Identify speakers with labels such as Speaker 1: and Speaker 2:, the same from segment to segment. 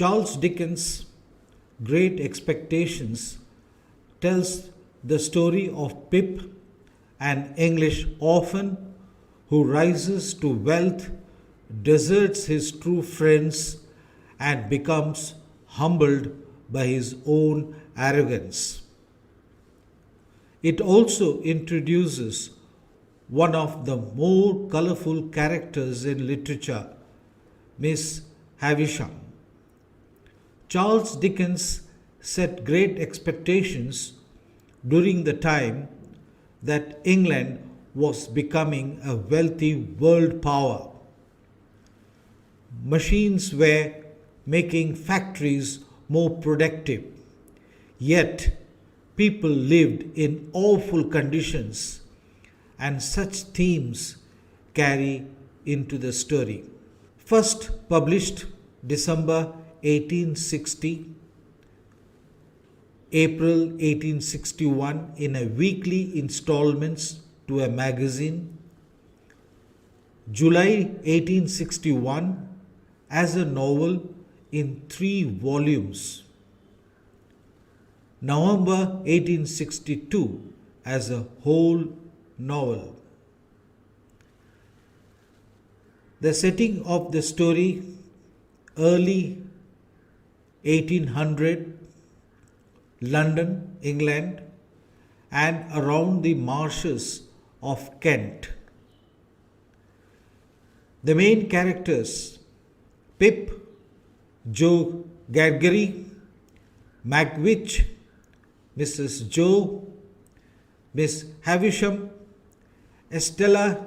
Speaker 1: Charles Dickens' Great Expectations tells the story of Pip, an English orphan who rises to wealth, deserts his true friends, and becomes humbled by his own arrogance. It also introduces one of the more colorful characters in literature, Miss Havisham. Charles Dickens set great expectations during the time that England was becoming a wealthy world power. Machines were making factories more productive, yet people lived in awful conditions, and such themes carry into the story. First published December 1860, April 1861 in a weekly installments to a magazine, July 1861 as a novel in 3 volumes, November 1862 as a whole novel. The setting of the story early 1800 London, England, and around the marshes of Kent. The main characters Pip, Joe Gadgery, Magwitch, Mrs. Joe, Miss Havisham, Estella,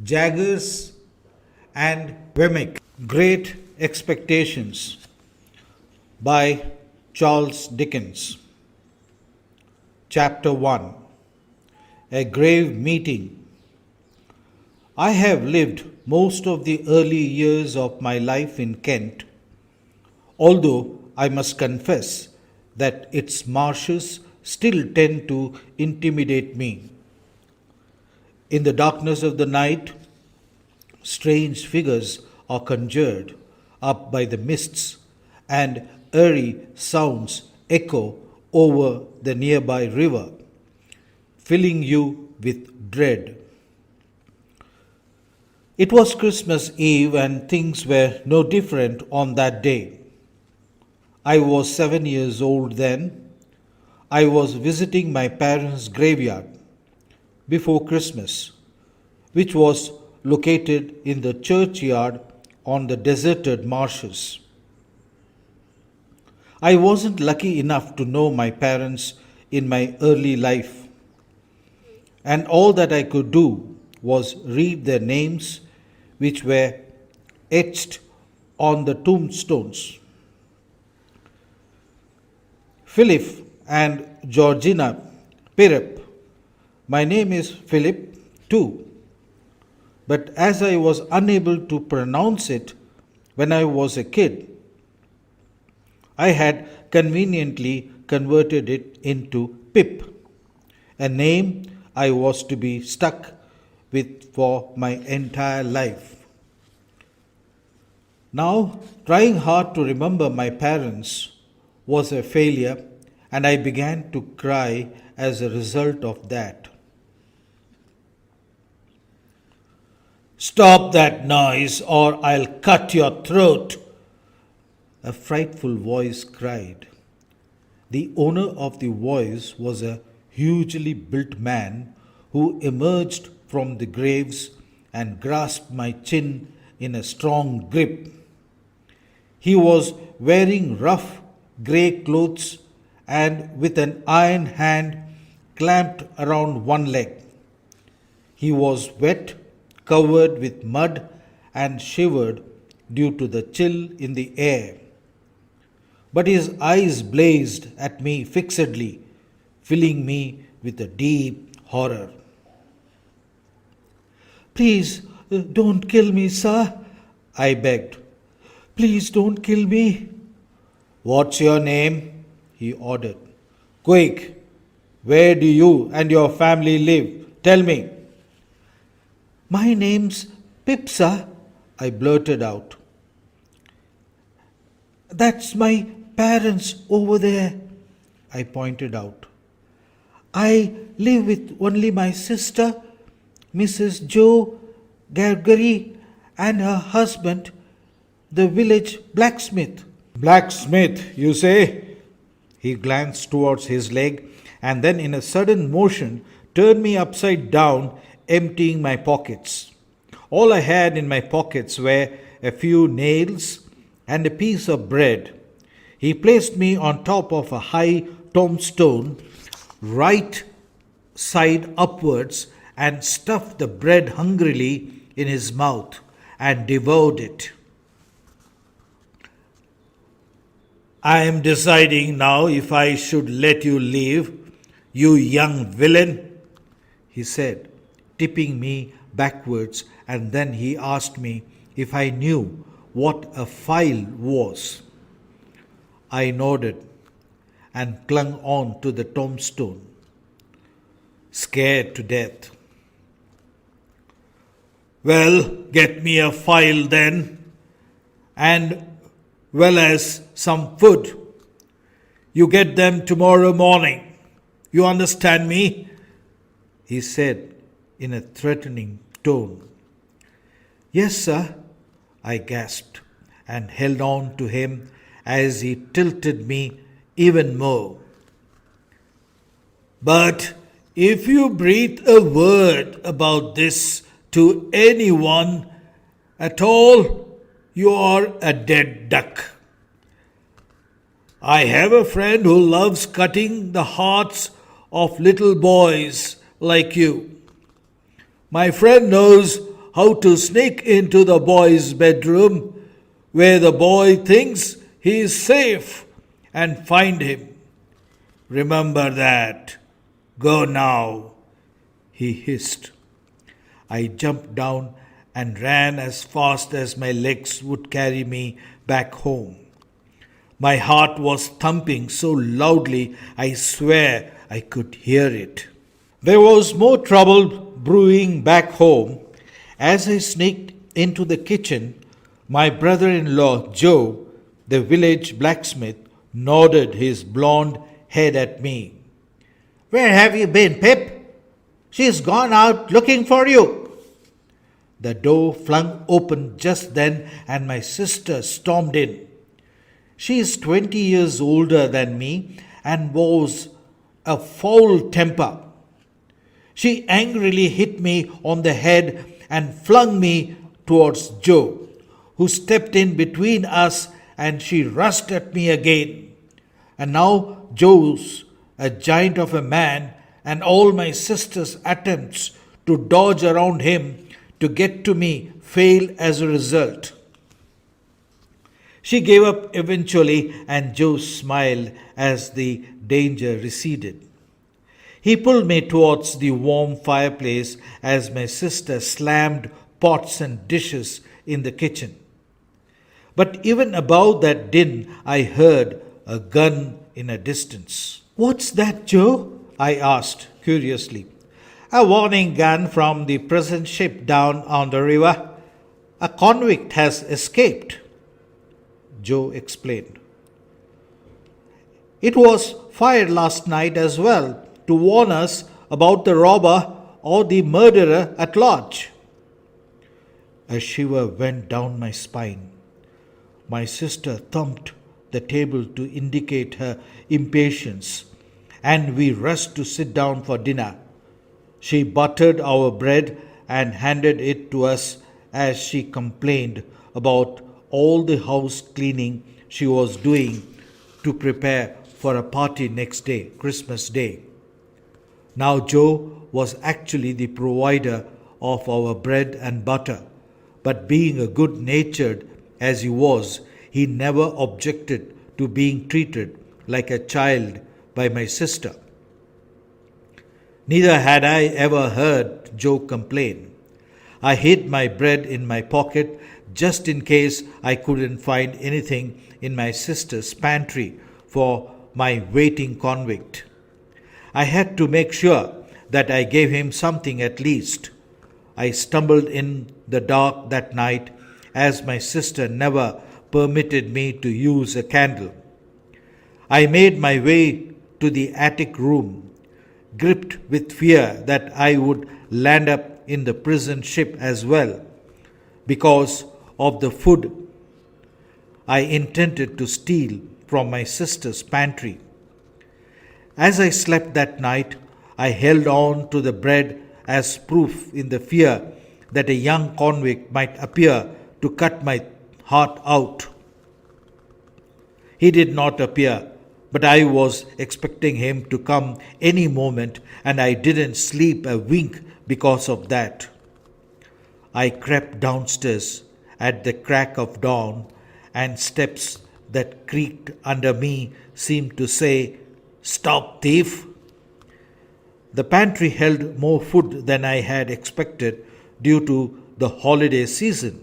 Speaker 1: Jaggers, and Wemmick. Great Expectations by Charles Dickens. Chapter 1. A Grave Meeting. I have lived most of the early years of my life in Kent, although I must confess that its marshes still tend to intimidate me. In the darkness of the night, strange figures are conjured up by the mists, and eerie sounds echo over the nearby river, filling you with dread. It was Christmas Eve, and things were no different on that day. I was 7 years old then. I was visiting my parents' graveyard before Christmas, which was located in the churchyard on the deserted marshes. I wasn't lucky enough to know my parents in my early life, and all that I could do was read their names, which were etched on the tombstones. Philip and Georgina Pirrip. My name is Philip too, but as I was unable to pronounce it when I was a kid, I had conveniently converted it into Pip, a name I was to be stuck with for my entire life. Now, trying hard to remember my parents was a failure, and I began to cry as a result of that. "Stop that noise, or I'll cut your throat," a frightful voice cried. The owner of the voice was a hugely built man who emerged from the graves and grasped my chin in a strong grip. He was wearing rough grey clothes and with an iron hand clamped around one leg. He was wet, covered with mud, and shivered due to the chill in the air. But his eyes blazed at me fixedly, filling me with a deep horror. "Please don't kill me, sir," I begged. "Please don't kill me." "What's your name?" he ordered. "Quick, where do you and your family live? Tell me." "My name's Pip, sir," I blurted out. That's my parents over there, I pointed out. I live with only my sister, Mrs. Joe Gargary, and her husband, the village blacksmith. Blacksmith, you say? He glanced towards his leg and then, in a sudden motion, turned me upside down, emptying my pockets. All I had in my pockets were a few nails and a piece of bread. He placed me on top of a high tombstone, right side upwards, and stuffed the bread hungrily in his mouth and devoured it. I am deciding now if I should let you leave, you young villain, he said, tipping me backwards, and then he asked me if I knew what a file was. I nodded and clung on to the tombstone, scared to death. Well, get me a file then, and well as some food. You get them tomorrow morning. You understand me? He said in a threatening tone. Yes, sir, I gasped and held on to him as he tilted me even more. But if you breathe a word about this to anyone at all, you are a dead duck. I have a friend who loves cutting the hearts of little boys like you. My friend knows how to sneak into the boy's bedroom where the boy thinks he is safe and find him. Remember that. Go now, he hissed. I jumped down and ran as fast as my legs would carry me back home. My heart was thumping so loudly I swear I could hear it. There was more trouble brewing back home. As I sneaked into the kitchen, my brother-in-law Joe, the village blacksmith, nodded his blond head at me. Where have you been, Pip? She's gone out looking for you. The door flung open just then and my sister stormed in. She is 20 years older than me and was a foul temper. She angrily hit me on the head and flung me towards Joe, who stepped in between us, and she rushed at me again. And now Joe's a giant of a man, and all my sister's attempts to dodge around him to get to me failed as a result. She gave up eventually, and Joe smiled as the danger receded. He pulled me towards the warm fireplace as my sister slammed pots and dishes in the kitchen. But even above that din, I heard a gun in a distance. What's that, Joe? I asked curiously. A warning gun from the present ship down on the river. A convict has escaped, Joe explained. It was fired last night as well to warn us about the robber or the murderer at large. A shiver went down my spine. My sister thumped the table to indicate her impatience, and we rushed to sit down for dinner. She buttered our bread and handed it to us as she complained about all the house cleaning she was doing to prepare for a party next day, Christmas Day. Now Joe was actually the provider of our bread and butter, but being a good-natured as he was, he never objected to being treated like a child by my sister. Neither had I ever heard Joe complain. I hid my bread in my pocket just in case I couldn't find anything in my sister's pantry for my waiting convict. I had to make sure that I gave him something at least. I stumbled in the dark that night, as my sister never permitted me to use a candle. I made my way to the attic room, gripped with fear that I would land up in the prison ship as well because of the food I intended to steal from my sister's pantry. As I slept that night, I held on to the bread as proof in the fear that a young convict might appear to cut my heart out. He did not appear, but I was expecting him to come any moment, and I didn't sleep a wink because of that. I crept downstairs at the crack of dawn, and steps that creaked under me seemed to say, "Stop, thief!" The pantry held more food than I had expected due to the holiday season.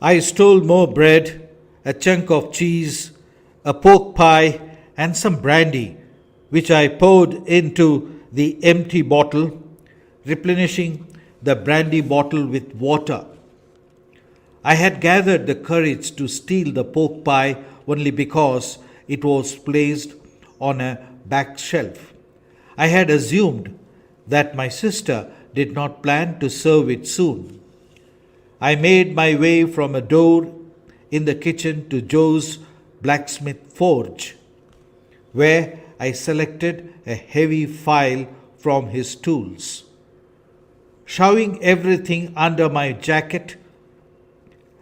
Speaker 1: I stole more bread, a chunk of cheese, a pork pie, and some brandy, which I poured into the empty bottle, replenishing the brandy bottle with water. I had gathered the courage to steal the pork pie only because it was placed on a back shelf. I had assumed that my sister did not plan to serve it soon. I made my way from a door in the kitchen to Joe's blacksmith forge, where I selected a heavy file from his tools. Shoving everything under my jacket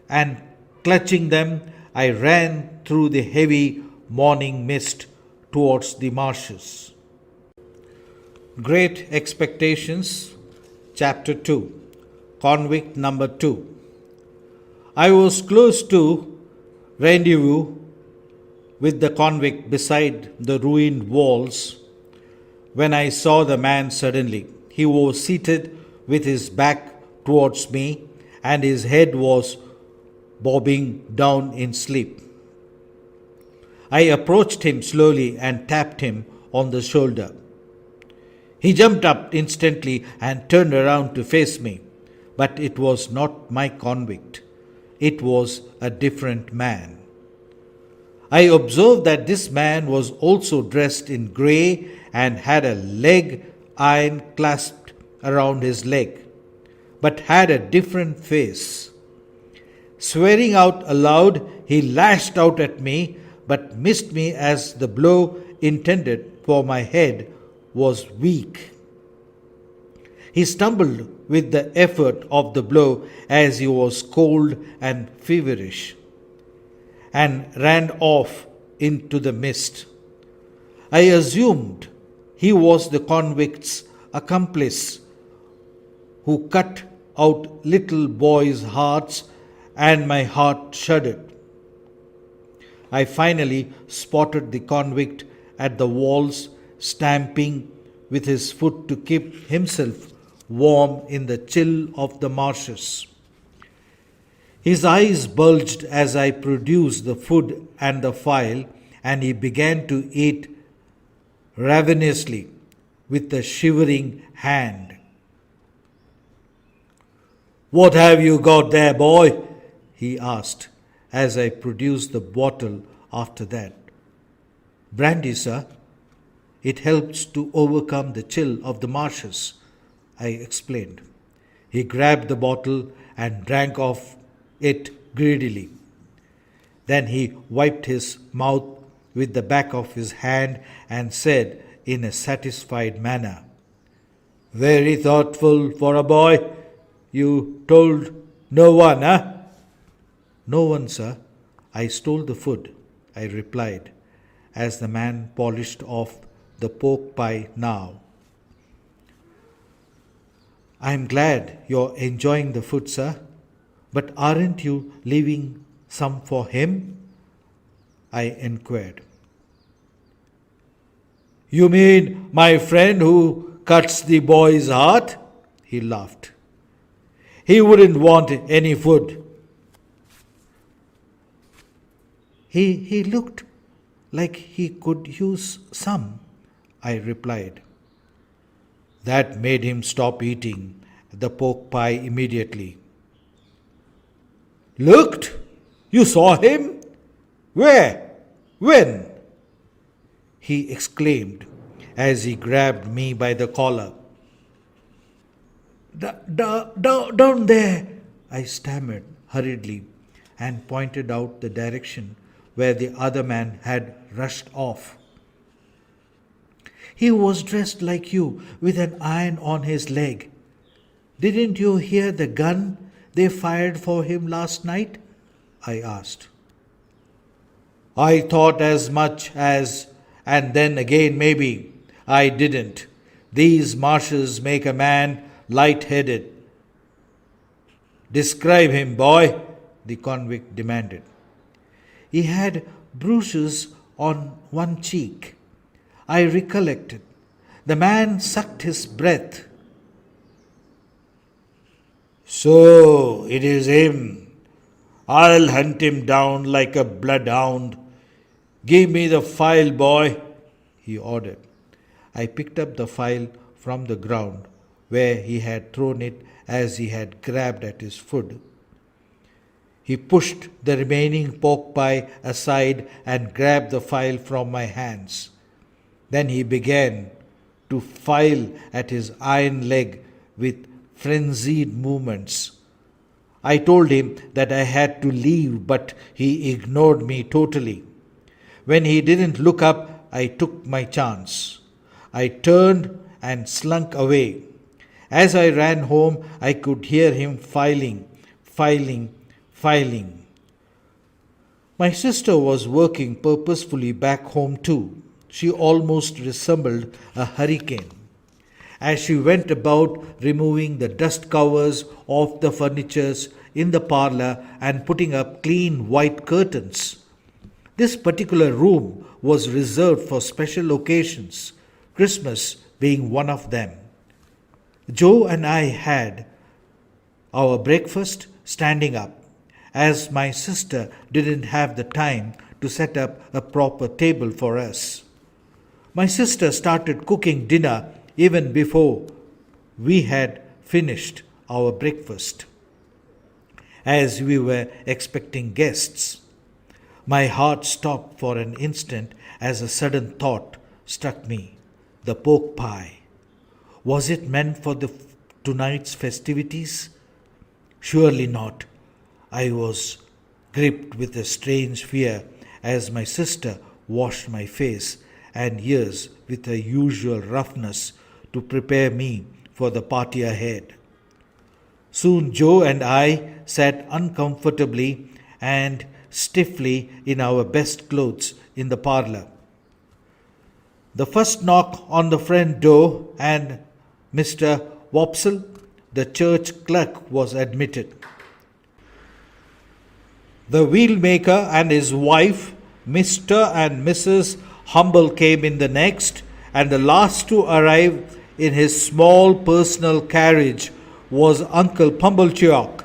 Speaker 1: and clutching them, I ran through the heavy morning mist towards the marshes. Great Expectations, Chapter 2, Convict Number 2. I was close to rendezvous with the convict beside the ruined walls when I saw the man suddenly. He was seated with his back towards me, and his head was bobbing down in sleep. I approached him slowly and tapped him on the shoulder. He jumped up instantly and turned around to face me, but it was not my convict. It was a different man. I observed that this man was also dressed in grey and had a leg iron clasped around his leg, but had a different face. Swearing out aloud, he lashed out at me, but missed me as the blow intended for my head was weak. He stumbled with the effort of the blow as he was cold and feverish, and ran off into the mist. I assumed he was the convict's accomplice who cut out little boys' hearts, and my heart shuddered. I finally spotted the convict at the walls, stamping with his foot to keep himself warm in the chill of the marshes. His eyes bulged as I produced the food and the file, and he began to eat ravenously with a shivering hand. "What have you got there, boy?" he asked as I produced the bottle after that. "Brandy, sir. It helps to overcome the chill of the marshes," I explained. He grabbed the bottle and drank off it greedily. Then he wiped his mouth with the back of his hand and said in a satisfied manner, "Very thoughtful for a boy. You told no one, eh?" "No one, sir. I stole the food," I replied, as the man polished off the pork pie now. "I'm glad you're enjoying the food, sir. But aren't you leaving some for him?" I inquired. "You mean my friend who cuts the boy's heart?" He laughed. "He wouldn't want any food." He looked like he could use some," I replied. That made him stop eating the pork pie immediately. "Looked? You saw him?" Where? When? He exclaimed as he grabbed me by the collar. Down there, I stammered hurriedly and pointed out the direction where the other man had rushed off. He was dressed like you, with an iron on his leg. Didn't you hear the gun they fired for him last night? I asked. I thought as much as, and then again maybe, I didn't. These marshes make a man light-headed. Describe him, boy, the convict demanded. He had bruises on one cheek. I recollected. The man sucked his breath. So it is him. I'll hunt him down like a bloodhound. Give me the file, boy, he ordered. I picked up the file from the ground where he had thrown it as he had grabbed at his food. He pushed the remaining pork pie aside and grabbed the file from my hands. Then he began to file at his iron leg with frenzied movements. I told him that I had to leave, but he ignored me totally. When he didn't look up, I took my chance. I turned and slunk away. As I ran home, I could hear him filing. My sister was working purposefully back home too. She almost resembled a hurricane. As she went about removing the dust covers off the furnitures in the parlor and putting up clean white curtains. This particular room was reserved for special occasions, Christmas being one of them. Joe and I had our breakfast standing up, as my sister didn't have the time to set up a proper table for us. My sister started cooking dinner even before we had finished our breakfast, as we were expecting guests. My heart stopped for an instant as a sudden thought struck me. The pork pie. Was it meant for tonight's festivities? Surely not. I was gripped with a strange fear as my sister washed my face and ears with her usual roughness to prepare me for the party ahead. Soon Joe and I sat uncomfortably and stiffly in our best clothes in the parlor. The first knock on the front door and Mr. Wopsle, the church clerk, was admitted. The wheelmaker and his wife, Mr. and Mrs. Humble, came in the next, and the last to arrive in his small personal carriage was Uncle Pumblechook.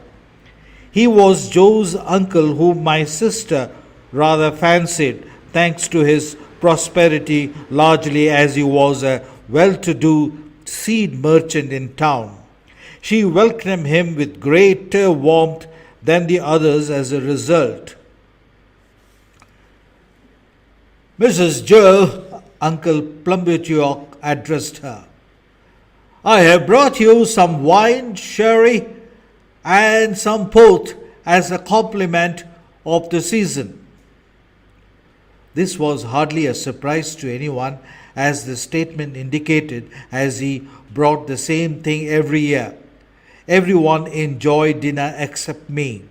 Speaker 1: He was Joe's uncle, whom my sister rather fancied, thanks to his prosperity, largely as he was a well-to-do seed merchant in town. She welcomed him with greater warmth than the others as a result. Mrs. Joe, Uncle Pumblechook addressed her. I have brought you some wine, sherry, and some port as a compliment of the season. This was hardly a surprise to anyone, as the statement indicated, as he brought the same thing every year. Everyone enjoyed dinner except me.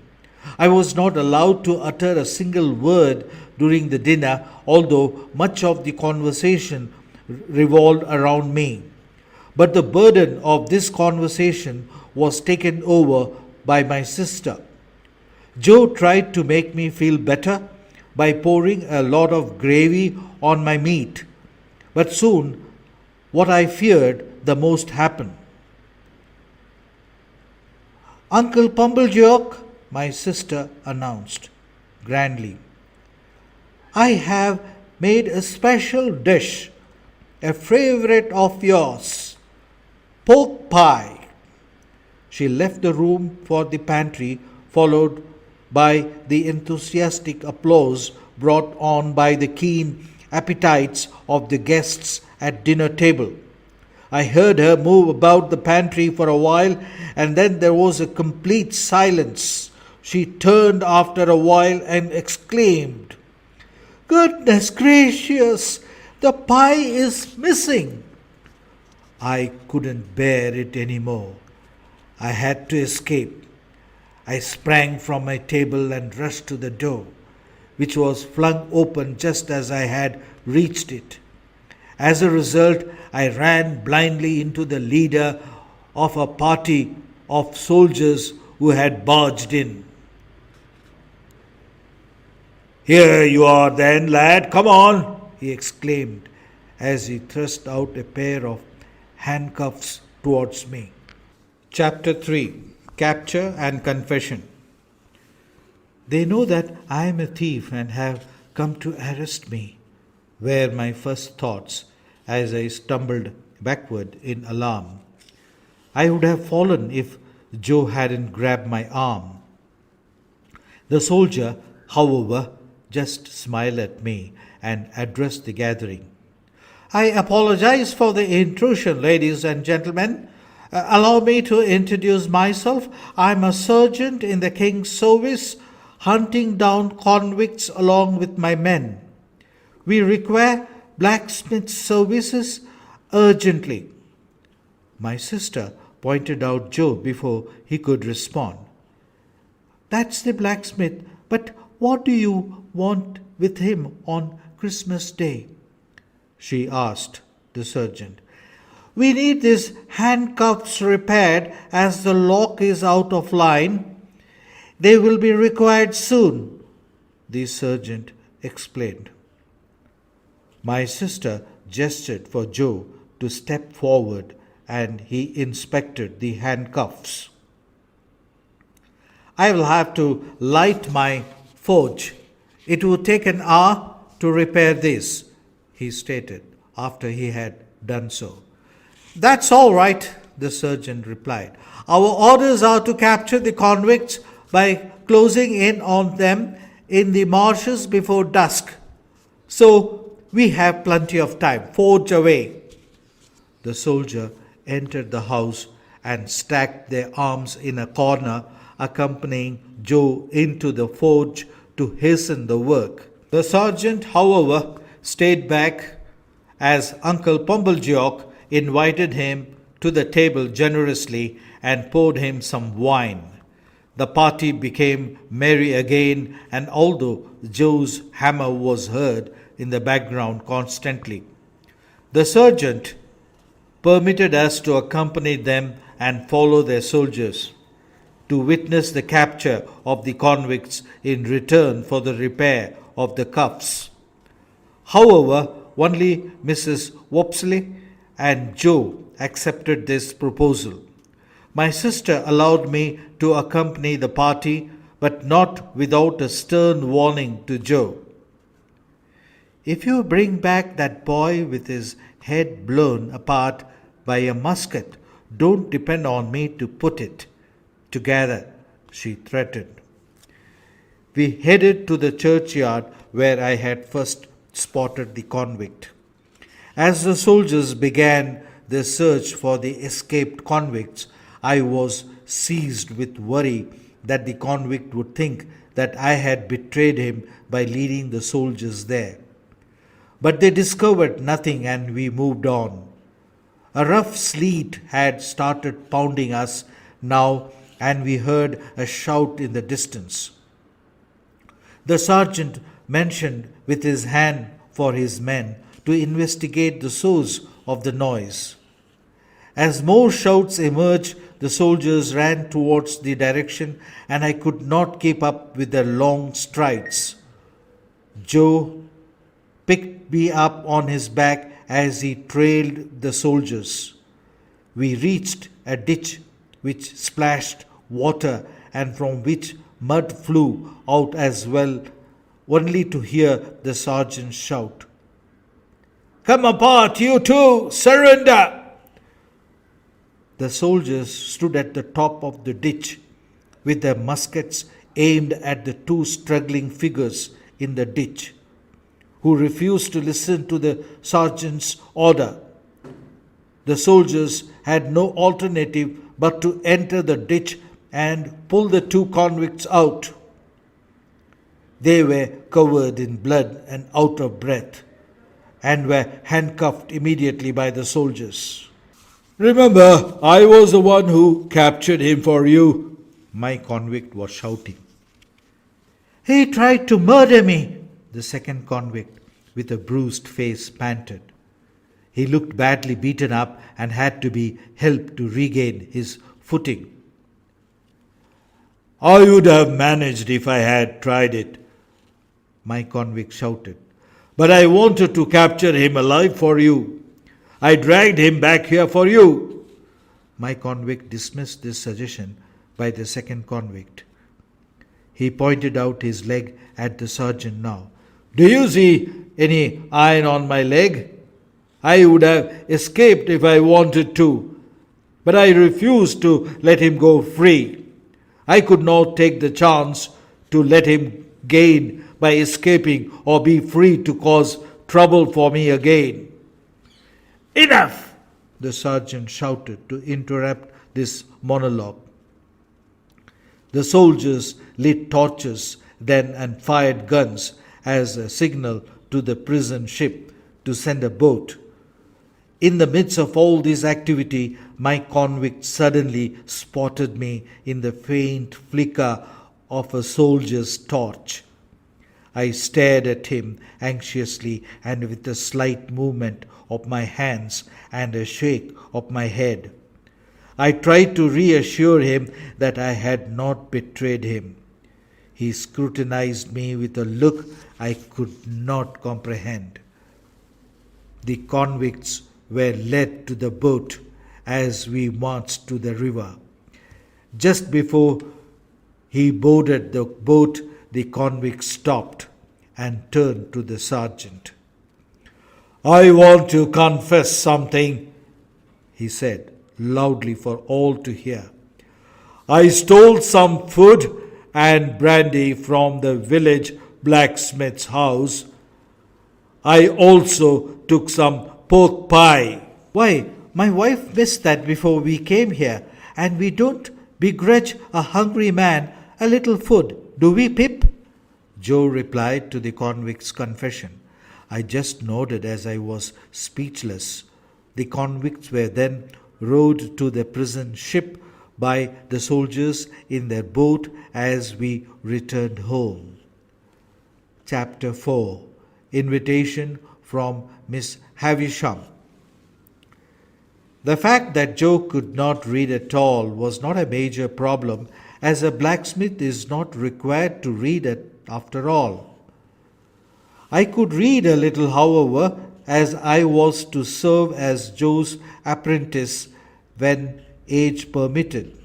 Speaker 1: I was not allowed to utter a single word during the dinner, although much of the conversation revolved around me. But the burden of this conversation was taken over by my sister. Joe tried to make me feel better by pouring a lot of gravy on my meat. But soon, what I feared the most happened. Uncle Pumblechook, my sister announced grandly, I have made a special dish, a favorite of yours, pork pie. She left the room for the pantry, followed by the enthusiastic applause brought on by the keen appetites of the guests at dinner table. I heard her move about the pantry for a while, and then there was a complete silence. She turned after a while and exclaimed, "Goodness gracious, the pie is missing!" I couldn't bear it any more. I had to escape. I sprang from my table and rushed to the door, which was flung open just as I had reached it. As a result, I ran blindly into the leader of a party of soldiers who had barged in. "Here you are then, lad, come on," he exclaimed as he thrust out a pair of handcuffs towards me. Chapter 3. Capture and Confession. "They know that I am a thief and have come to arrest me," were my first thoughts as I stumbled backward in alarm. I would have fallen if Joe hadn't grabbed my arm. The soldier, however, just smiled at me and addressed the gathering. "I apologize for the intrusion, ladies and gentlemen. Allow me to introduce myself. I'm a sergeant in the King's service, hunting down convicts along with my men. We require blacksmith services urgently." My sister pointed out Joe before he could respond. "That's the blacksmith, but what do you want with him on Christmas Day?" she asked the sergeant. "We need these handcuffs repaired as the lock is out of line. They will be required soon," the sergeant explained. My sister gestured for Joe to step forward and he inspected the handcuffs. "I will have to light my forge. It will take an hour to repair this," he stated after he had done so. "That's all right," the sergeant replied. "Our orders are to capture the convicts by closing in on them in the marshes before dusk. So we have plenty of time. Forge away." The soldier entered the house and stacked their arms in a corner, accompanying Joe into the forge to hasten the work. The sergeant, however, stayed back as Uncle Pumblejock invited him to the table generously and poured him some wine. The party became merry again, and although Joe's hammer was heard in the background constantly, the sergeant permitted us to accompany them and follow their soldiers to witness the capture of the convicts in return for the repair of the cuffs. However, only Mrs. Wopsley and Joe accepted this proposal. My sister allowed me to accompany the party, but not without a stern warning to Joe. "If you bring back that boy with his head blown apart by a musket, don't depend on me to put it together," she threatened. We headed to the churchyard where I had first spotted the convict. As the soldiers began their search for the escaped convicts, I was seized with worry that the convict would think that I had betrayed him by leading the soldiers there. But they discovered nothing and we moved on. A rough sleet had started pounding us now, and we heard a shout in the distance. The sergeant motioned with his hand for his men to investigate the source of the noise. As more shouts emerged, the soldiers ran towards the direction, and I could not keep up with their long strides. Joe picked me up on his back as he trailed the soldiers. We reached a ditch which splashed water and from which mud flew out as well, only to hear the sergeant shout, "Come apart, you two! Surrender!" The soldiers stood at the top of the ditch with their muskets aimed at the two struggling figures in the ditch, who refused to listen to the sergeant's order. The soldiers had no alternative but to enter the ditch and pull the two convicts out. They were covered in blood and out of breath, and were handcuffed immediately by the soldiers. "Remember, I was the one who captured him for you," my convict was shouting. "He tried to murder me," the second convict, with a bruised face, panted. He looked badly beaten up and had to be helped to regain his footing. "I would have managed if I had tried it," my convict shouted. "But I wanted to capture him alive for you. I dragged him back here for you." My convict dismissed this suggestion by the second convict. He pointed out his leg at the sergeant now. "Do you see any iron on my leg? I would have escaped if I wanted to, but I refused to let him go free. I could not take the chance to let him gain by escaping or be free to cause trouble for me again." "Enough!" the sergeant shouted to interrupt this monologue. The soldiers lit torches then and fired guns as a signal to the prison ship to send a boat. In the midst of all this activity, my convict suddenly spotted me in the faint flicker of a soldier's torch. I stared at him anxiously and with a slight movement of my hands and a shake of my head. I tried to reassure him that I had not betrayed him. He scrutinized me with a look I could not comprehend. The convicts were led to the boat as we marched to the river. Just before he boarded the boat, the convict stopped and turned to the sergeant. "I want to confess something," he said, loudly for all to hear. "I stole some food and brandy from the village blacksmith's house. I also took some pork pie." "Why, my wife missed that before we came here, and we don't begrudge a hungry man a little food, do we, Pip?" Joe replied to the convict's confession. I just nodded as I was speechless. The convicts were then rowed to the prison ship by the soldiers in their boat as we returned home. Chapter 4. Invitation from Miss Havisham. The fact that Joe could not read at all was not a major problem, as a blacksmith is not required to read it after all. I could read a little, however, as I was to serve as Joe's apprentice when age permitted.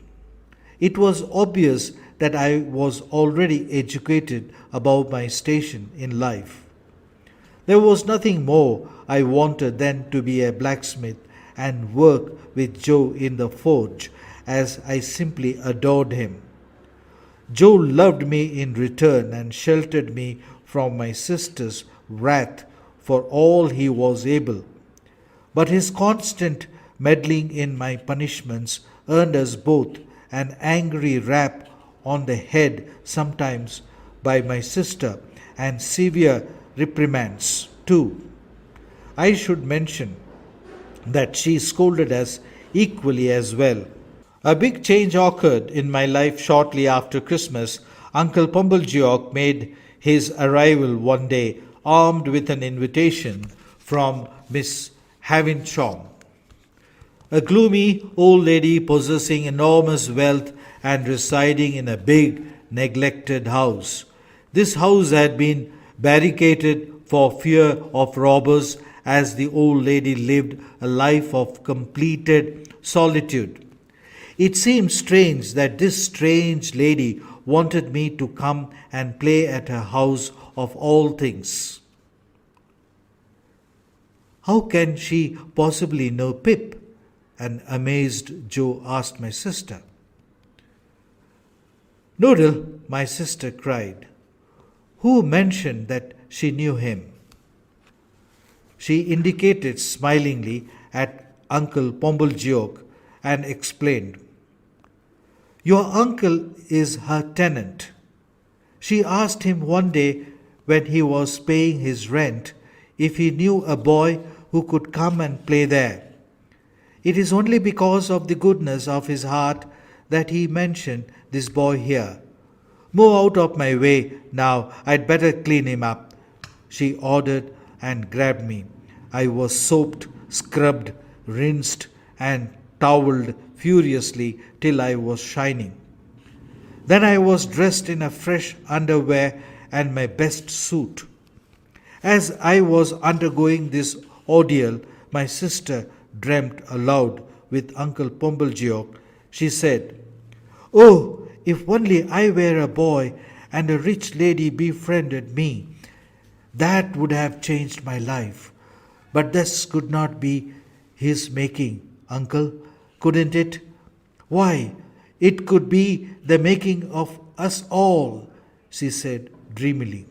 Speaker 1: It was obvious that I was already educated above my station in life. There was nothing more I wanted than to be a blacksmith and work with Joe in the forge, as I simply adored him. Joe loved me in return and sheltered me from my sister's wrath for all he was able. But his constant meddling in my punishments earned us both an angry rap on the head sometimes by my sister, and severe reprimands too. I should mention that she scolded us equally as well. A big change occurred in my life shortly after Christmas. Uncle Pumblegeock made his arrival one day, armed with an invitation from Miss Havisham, a gloomy old lady possessing enormous wealth and residing in a big, neglected house. This house had been barricaded for fear of robbers, as the old lady lived a life of completed solitude. It seemed strange that this strange lady wanted me to come and play at her house of all things. "How can she possibly know Pip?" an amazed Joe asked my sister. "Noodle," my sister cried, who mentioned that she knew him. She indicated smilingly at Uncle Pumblechook and explained, "Your uncle is her tenant. She asked him one day when he was paying his rent if he knew a boy who could come and play there. It is only because of the goodness of his heart that he mentioned this boy here. Move out of my way now, I'd better clean him up," she ordered and grabbed me. I was soaped, scrubbed, rinsed, and toweled furiously till I was shining. Then I was dressed in a fresh underwear and my best suit. As I was undergoing this ordeal, my sister dreamt aloud with Uncle Pumblechook. She said, "Oh, if only I were a boy and a rich lady befriended me, that would have changed my life. But this could not be his making, uncle, couldn't it? Why, it could be the making of us all," she said dreamily.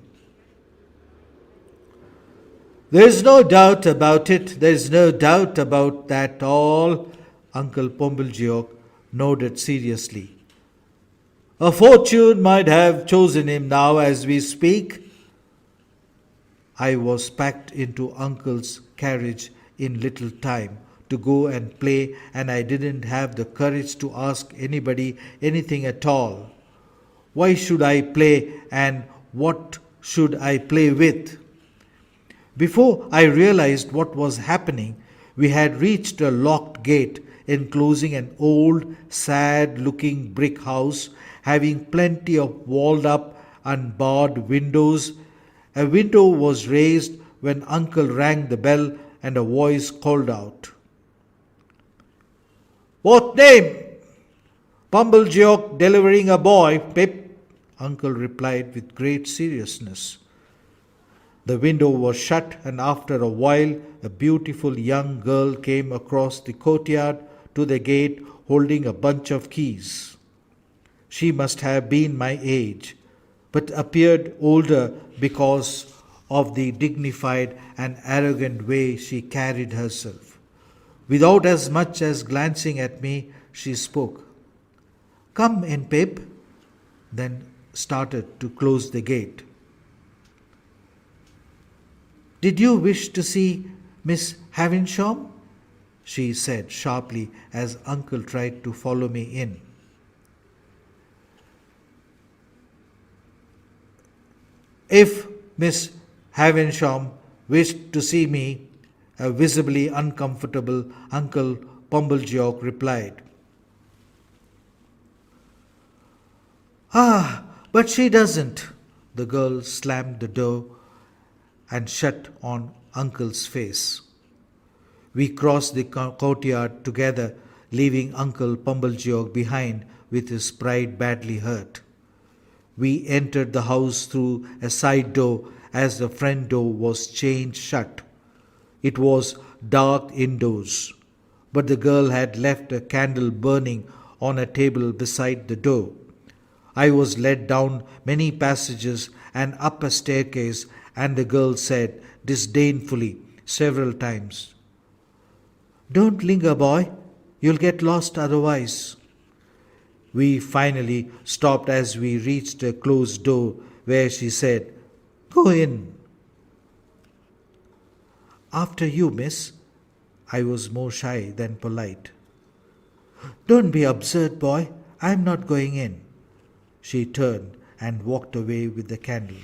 Speaker 1: "There's no doubt about it. There's no doubt about that all," Uncle Pumblechook nodded seriously. "A fortune might have chosen him now as we speak." I was packed into Uncle's carriage in little time to go and play, and I didn't have the courage to ask anybody anything at all. Why should I play, and what should I play with? Before I realized what was happening, we had reached a locked gate enclosing an old, sad-looking brick house having plenty of walled-up, unbarred windows. A window was raised when Uncle rang the bell and a voice called out, "What name?" "Pumblechook delivering a boy, Pip," Uncle replied with great seriousness. The window was shut, and after a while a beautiful young girl came across the courtyard to the gate holding a bunch of keys. She must have been my age, but appeared older because of the dignified and arrogant way she carried herself. Without as much as glancing at me, she spoke. "Come in, Pip," then started to close the gate. "Did you wish to see Miss Havisham?" she said sharply as Uncle tried to follow me in. "If Miss Havisham wished to see me," a visibly uncomfortable Uncle Pumblechook replied. "Ah, but she doesn't." The girl slammed the door and shut on Uncle's face. We crossed the courtyard together, leaving Uncle Pumblechook behind with his pride badly hurt. We entered the house through a side door as the front door was chained shut. It was dark indoors, but the girl had left a candle burning on a table beside the door. I was led down many passages and up a staircase, and the girl said disdainfully several times, "Don't linger, boy. You'll get lost otherwise." We finally stopped as we reached a closed door where she said, "Go in." "After you, miss." I was more shy than polite. "Don't be absurd, boy. I'm not going in." She turned and walked away with the candle,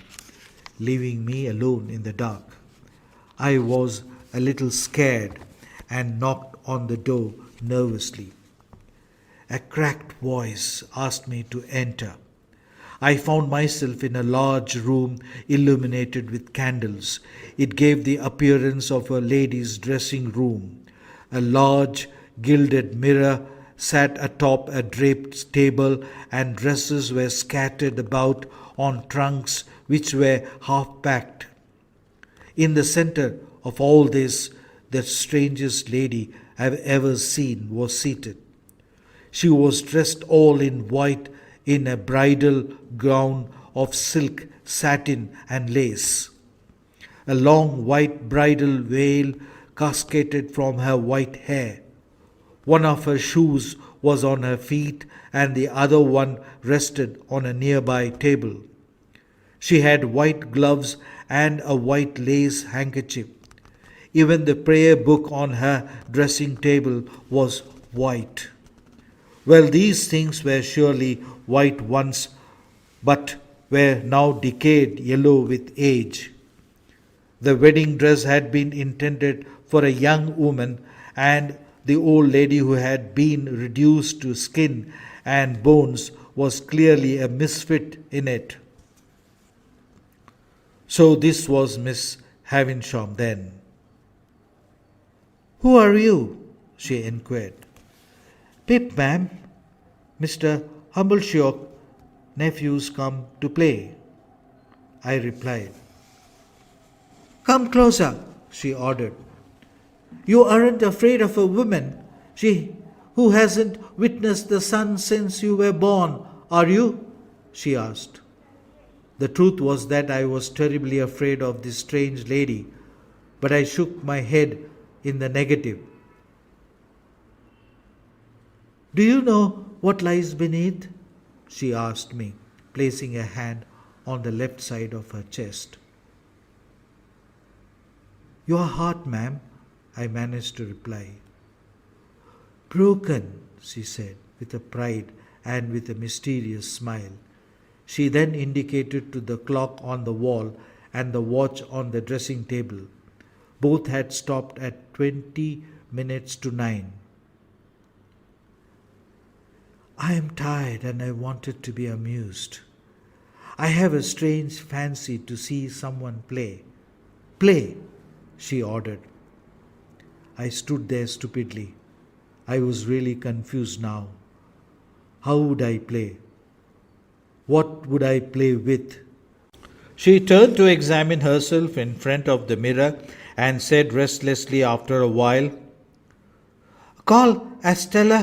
Speaker 1: leaving me alone in the dark. I was a little scared and knocked on the door nervously. A cracked voice asked me to enter. I found myself in a large room illuminated with candles. It gave the appearance of a lady's dressing room. A large gilded mirror sat atop a draped table, and dresses were scattered about on trunks which were half packed. In the center of all this, the strangest lady I've ever seen was seated. She was dressed all in white in a bridal gown of silk, satin, and lace. A long white bridal veil cascaded from her white hair. One of her shoes was on her feet, and the other one rested on a nearby table. She had white gloves and a white lace handkerchief. Even the prayer book on her dressing table was white. Well, these things were surely white once, but were now decayed yellow with age. The wedding dress had been intended for a young woman, and the old lady who had been reduced to skin and bones was clearly a misfit in it. So this was Miss Havisham then. "Who are you?" she inquired. "Pip, ma'am. Mr. Humbleshock nephews come to play," I replied. "Come closer," she ordered. "You aren't afraid of a woman, she who hasn't witnessed the sun since you were born, are you?" she asked. The truth was that I was terribly afraid of this strange lady, but I shook my head in the negative. "Do you know what lies beneath?" she asked me, placing a hand on the left side of her chest. "Your heart, ma'am," I managed to reply. "Broken," she said, with a pride and with a mysterious smile. She then indicated to the clock on the wall and the watch on the dressing table. Both had stopped at 20 minutes to 9. "I am tired and I wanted to be amused. I have a strange fancy to see someone play." "Play," she ordered. I stood there stupidly. I was really confused now. How would I play? What would I play with? She turned to examine herself in front of the mirror and said restlessly after a while, "Call Estella.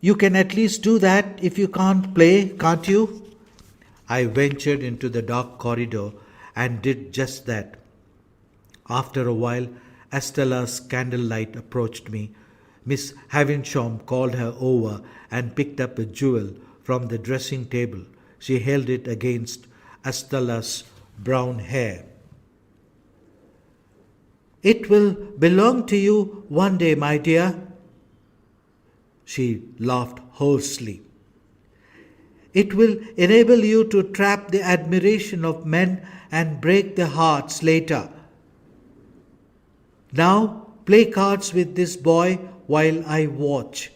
Speaker 1: You can at least do that if you can't play, can't you?" I ventured into the dark corridor and did just that. After a while, Estella's candlelight approached me. Miss Havisham called her over and picked up a jewel from the dressing table. She held it against Estella's brown hair. "It will belong to you one day, my dear." She laughed hoarsely. "It will enable you to trap the admiration of men and break their hearts later. Now play cards with this boy while I watch,"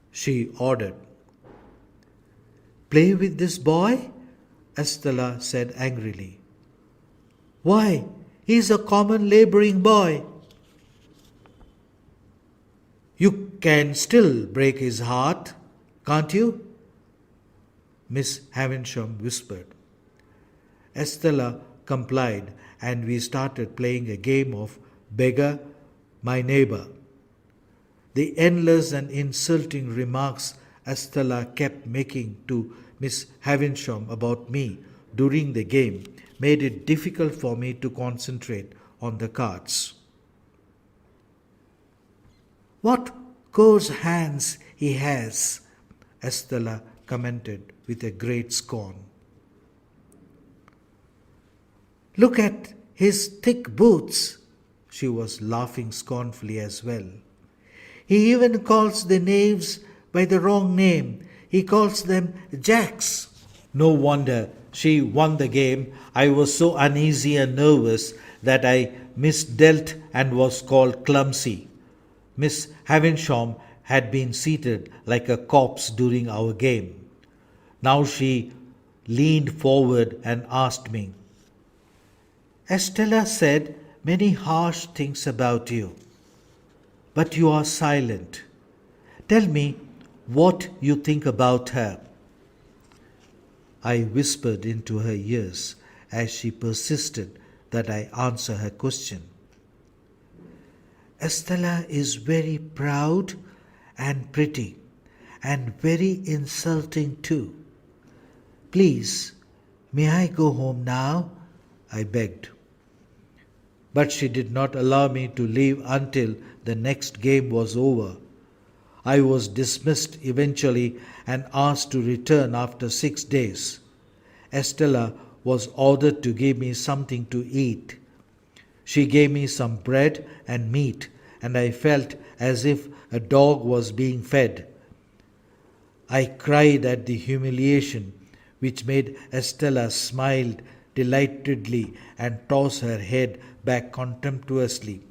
Speaker 1: she ordered. "Play with this boy?" Estella said angrily. "Why, he's a common labouring boy." "You can still break his heart, can't you?" Miss Havisham whispered. Estella complied, and we started playing a game of beggar my neighbour. The endless and insulting remarks Estella kept making to Miss Havisham about me during the game made it difficult for me to concentrate on the cards. "What coarse hands he has," Estella commented with a great scorn. "Look at his thick boots." She was laughing scornfully as well. "He even calls the knaves by the wrong name. He calls them jacks." No wonder she won the game. I was so uneasy and nervous that I misdealt and was called clumsy. Miss Havisham had been seated like a corpse during our game. Now she leaned forward and asked me, "Estella said many harsh things about you, but you are silent. Tell me what you think about her." I whispered into her ears as she persisted that I answer her question. "Estella is very proud and pretty, and very insulting too. Please May I go home now? I begged. But she did not allow me to leave until the next game was over. I was dismissed eventually and asked to return after 6 days. Estella was ordered to give me something to eat. She gave me some bread and meat, and I felt as if a dog was being fed. I cried at the humiliation, which made Estella smile delightedly and toss her head back contemptuously.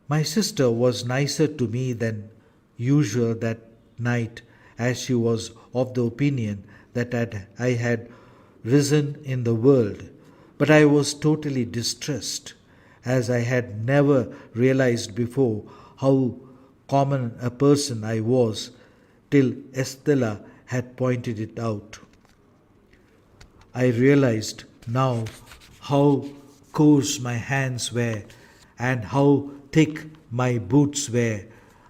Speaker 1: My sister was nicer to me than usual that night, as she was of the opinion that I had risen in the world, but I was totally distressed, as I had never realized before how common a person I was till Estella had pointed it out. I realized now how coarse my hands were and how thick my boots were.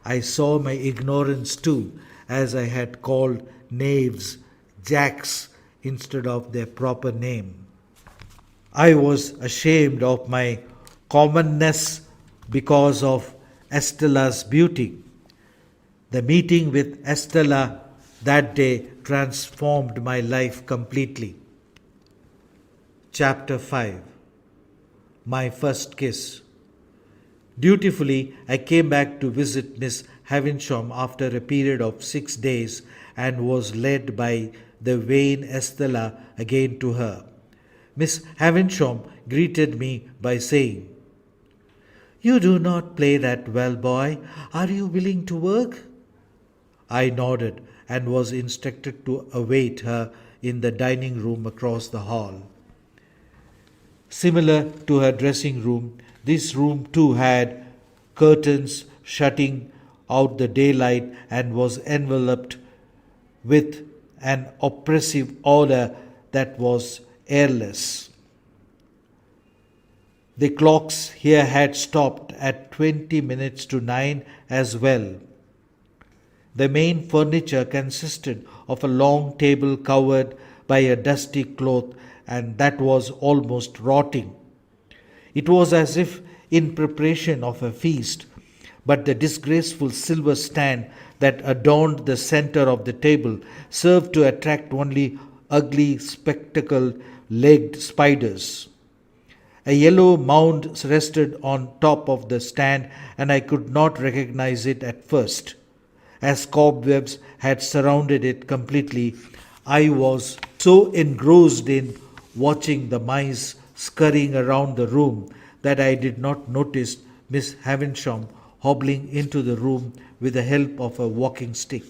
Speaker 1: I saw my ignorance too, as I had called knaves jacks instead of their proper name. I was ashamed of my commonness because of Estella's beauty. The meeting with Estella that day transformed my life completely. Chapter 5. My First Kiss. Dutifully, I came back to visit Miss Havisham after a period of 6 days and was led by the vain Estella again to her. Miss Havisham greeted me by saying, "You do not play that well, boy. Are you willing to work?" I nodded and was instructed to await her in the dining room across the hall. Similar to her dressing room, this room too had curtains shutting out the daylight and was enveloped with an oppressive odor that was airless. The clocks here had stopped at 20 minutes to 9 as well. The main furniture consisted of a long table covered by a dusty cloth and that was almost rotting. It was as if in preparation of a feast, but the disgraceful silver stand that adorned the center of the table served to attract only ugly spectacled legged spiders. A yellow mound rested on top of the stand, and I could not recognize it at first. As cobwebs had surrounded it completely, I was so engrossed in watching the mice scurrying around the room that I did not notice Miss Havisham hobbling into the room with the help of a walking stick.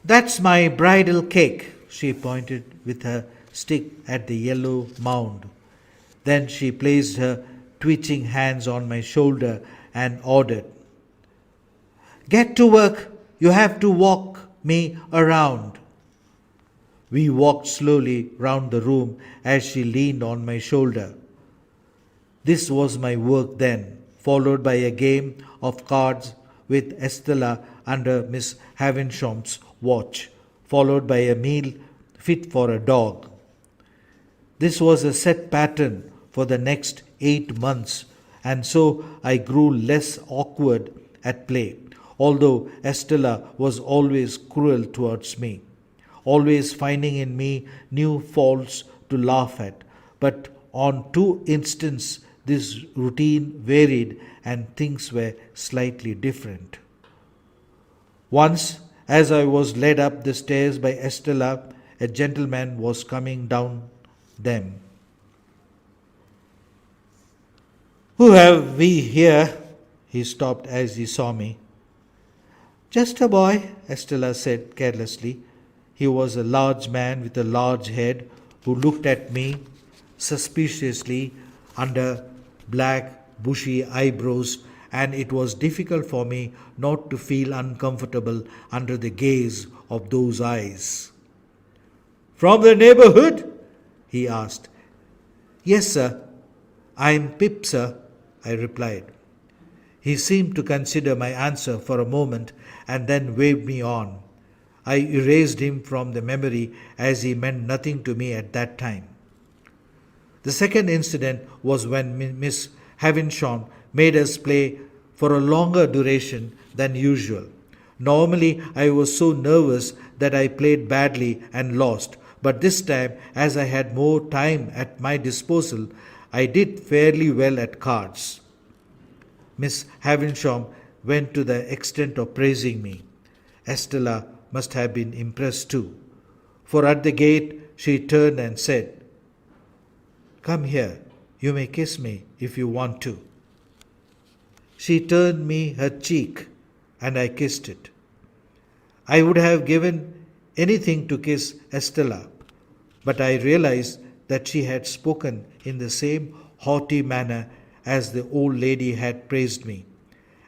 Speaker 1: "That's my bridal cake," she pointed with her stick at the yellow mound. Then she placed her twitching hands on my shoulder and ordered, "Get to work. You have to walk me around." We walked slowly round the room as she leaned on my shoulder. This was my work then, followed by a game of cards with Estella under Miss Havisham's watch, followed by a meal fit for a dog. This was a set pattern for the next 8 months, and so I grew less awkward at play, although Estella was always cruel towards me, always finding in me new faults to laugh at. But on 2 instances this routine varied and things were slightly different. Once, as I was led up the stairs by Estella, a gentleman was coming down them. "Who have we here?" He stopped as he saw me. "Just a boy," Estella said carelessly. He was a large man with a large head who looked at me suspiciously under black, bushy eyebrows, and it was difficult for me not to feel uncomfortable under the gaze of those eyes. "From the neighborhood?" he asked. "Yes, sir. I'm Pip, sir," I replied. He seemed to consider my answer for a moment and then waved me on. I erased him from the memory as he meant nothing to me at that time. The second incident was when Miss Havisham made us play for a longer duration than usual. Normally, I was so nervous that I played badly and lost, but this time, as I had more time at my disposal, I did fairly well at cards. Miss Havisham went to the extent of praising me. Estella must have been impressed too, for at the gate she turned and said, "Come here, you may kiss me if you want to." She turned me her cheek, and I kissed it. I would have given anything to kiss Estella, but I realized that she had spoken in the same haughty manner as the old lady had praised me.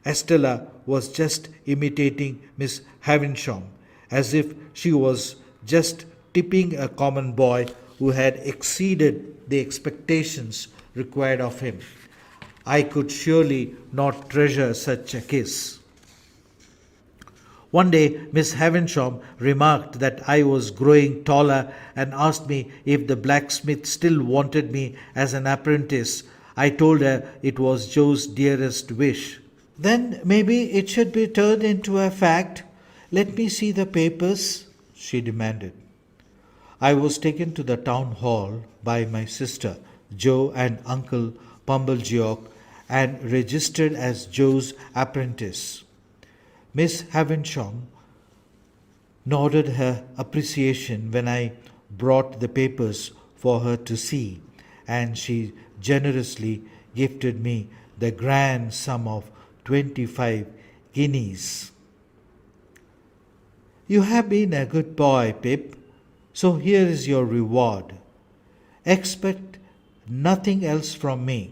Speaker 1: Estella was just imitating Miss Havisham, as if she was just tipping a common boy who had exceeded the expectations required of him. I could surely not treasure such a kiss. One day, Miss Havisham remarked that I was growing taller and asked me if the blacksmith still wanted me as an apprentice. I told her it was Joe's dearest wish. "Then maybe it should be turned into a fact. Let me see the papers," she demanded. I was taken to the town hall by my sister, Joe, and Uncle Pumblegeock, and registered as Joe's apprentice. Miss Havisham nodded her appreciation when I brought the papers for her to see, and she generously gifted me the grand sum of 25 guineas. "You have been a good boy, Pip, so here is your reward. Expect nothing else from me.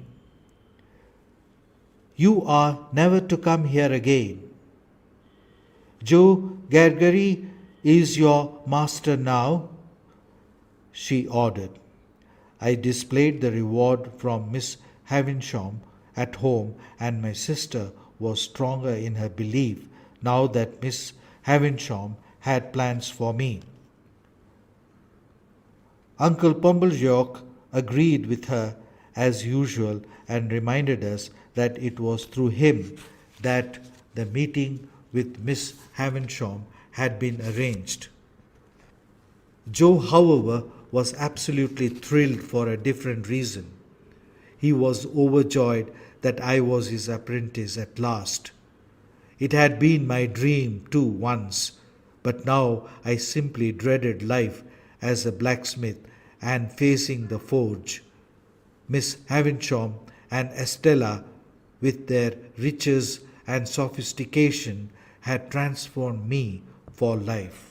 Speaker 1: You are never to come here again. Joe Gargery is your master now," she ordered. I displayed the reward from Miss Havisham at home, and my sister was stronger in her belief now that Miss Havisham had plans for me. Uncle Pumblegeock agreed with her as usual and reminded us that it was through him that the meeting with Miss Havisham had been arranged. Joe, however, was absolutely thrilled for a different reason. He was overjoyed that I was his apprentice at last. It had been my dream too once, but now I simply dreaded life as a blacksmith and facing the forge. Miss Havisham and Estella, with their riches and sophistication, had transformed me for life.